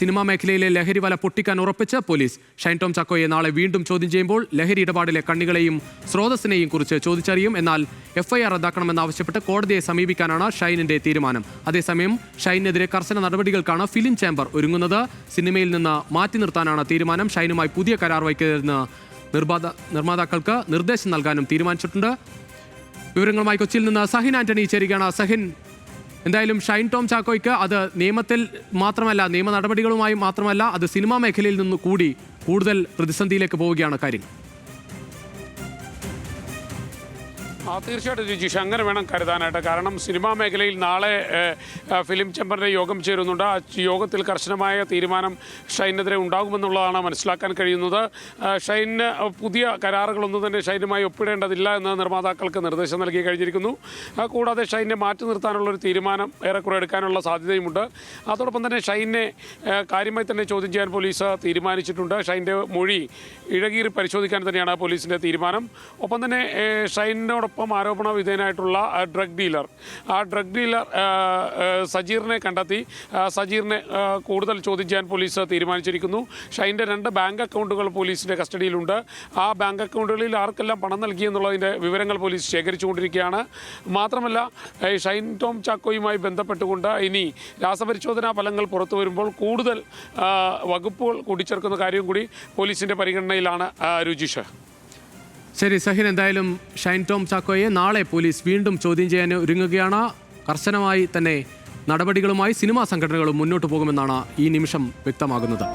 Cinema മേഖലയിലെ ലഹരി വല പൊട്ടിക്കാൻ ഉറപ്പിച്ച് പോലീസ്. ഷൈൻ ടോം ചാക്കോയെ നാളെ വീണ്ടും ചോദ്യം ചെയ്യുമ്പോൾ ലഹരി ഇടപാടിലെ കണ്ണികളെയും സ്രോതസ്സിനെയും കുറിച്ച് ചോദിച്ചറിയും. എന്നാൽ FIR റദ്ദാക്കണമെന്നാവശ്യപ്പെട്ട് കോടതിയെ സമീപിക്കാനാണ് ഷൈനിന്റെ തീരുമാനം. അതേസമയം ഷൈനെതിരെ കർശന നടപടികൾക്കാണ് ഫിലിം ചേംബർ ഒരുങ്ങുന്നത്. സിനിമയിൽ നിന്ന് മാറ്റി നിർത്താനാണ് തീരുമാനം. ഷൈനുമായി പുതിയ കരാർ വയ്ക്കരുതെന്ന് നിർമ്മാതാക്കൾക്ക് നിർദ്ദേശം നൽകാനും തീരുമാനിച്ചിട്ടുണ്ട്. വിവരങ്ങളുമായി കൊച്ചിയിൽ നിന്ന് സഹിൻ ആന്റണി ചേരുകയാണ്. സഹിൻ, എന്തായാലും ഷൈൻ ടോം ചാക്കോയ്ക്ക് അത് നിയമത്തിൽ മാത്രമല്ല, നിയമ നടപടികളുമായി മാത്രമല്ല, അത് സിനിമാ മേഖലയിൽ നിന്ന് കൂടി കൂടുതൽ പ്രതിസന്ധിയിലേക്ക് പോവുകയാണ് കാര്യങ്ങൾ. തീർച്ചയായിട്ടും രുചിഷ്, അങ്ങനെ വേണം കരുതാനായിട്ട്. കാരണം സിനിമാ മേഖലയിൽ നാളെ ഫിലിം ചേംബറിൻ്റെ യോഗം ചേരുന്നുണ്ട്. ആ യോഗത്തിൽ കർശനമായ തീരുമാനം ഷൈനെതിരെ ഉണ്ടാകുമെന്നുള്ളതാണ് മനസ്സിലാക്കാൻ കഴിയുന്നത്. ഷൈന് പുതിയ കരാറുകളൊന്നും തന്നെ ഷൈനുമായി ഒപ്പിടേണ്ടതില്ല എന്ന് നിർമ്മാതാക്കൾക്ക് നിർദ്ദേശം നൽകി കഴിഞ്ഞിരിക്കുന്നു. കൂടാതെ ഷൈനെ മാറ്റി നിർത്താനുള്ളൊരു തീരുമാനം ഏറെക്കുറെ എടുക്കാനുള്ള സാധ്യതയുമുണ്ട്. അതോടൊപ്പം തന്നെ ഷൈനെ കാര്യമായി തന്നെ ചോദ്യം ചെയ്യാൻ പോലീസ് തീരുമാനിച്ചിട്ടുണ്ട്. ഷൈൻ്റെ മൊഴി ഇഴകീറി പരിശോധിക്കാൻ തന്നെയാണ് പോലീസിൻ്റെ തീരുമാനം. ഒപ്പം തന്നെ ഷൈനോടൊപ്പം ആരോപണ വിധേയനായിട്ടുള്ള ഡ്രഗ് ഡീലർ സജീറിനെ കണ്ടെത്തി സജീറിനെ കൂടുതൽ ചോദ്യം ചെയ്യാൻ പോലീസ് തീരുമാനിച്ചിരിക്കുന്നു. ഷൈൻ്റെ 2 ബാങ്ക് അക്കൗണ്ടുകൾ പോലീസിൻ്റെ കസ്റ്റഡിയിലുണ്ട്. ആ ബാങ്ക് അക്കൗണ്ടുകളിൽ ആർക്കെല്ലാം പണം നൽകിയെന്നുള്ളതിൻ്റെ വിവരങ്ങൾ പോലീസ് ശേഖരിച്ചുകൊണ്ടിരിക്കുകയാണ്. മാത്രമല്ല, ഷൈൻ ടോം ചാക്കോയുമായി ബന്ധപ്പെട്ടുകൊണ്ട് ഇനി രാസപരിശോധനാ ഫലങ്ങൾ പുറത്തു വരുമ്പോൾ കൂടുതൽ വകുപ്പുകൾ കൂട്ടിച്ചേർക്കുന്ന കാര്യം കൂടി പോലീസിൻ്റെ പരിഗണനയിലാണ്. രുചിഷ്, ശരി സഹിൻ, എന്തായാലും ഷൈൻ ടോം ചാക്കോയെ നാളെ പോലീസ് വീണ്ടും ചോദ്യം ചെയ്യാൻ ഒരുങ്ങുകയാണ്. കർശനമായി തന്നെ നടപടികളുമായി സിനിമാ സംഘടനകളും മുന്നോട്ട് പോകുമെന്നാണ് ഈ നിമിഷം വ്യക്തമാകുന്നത്.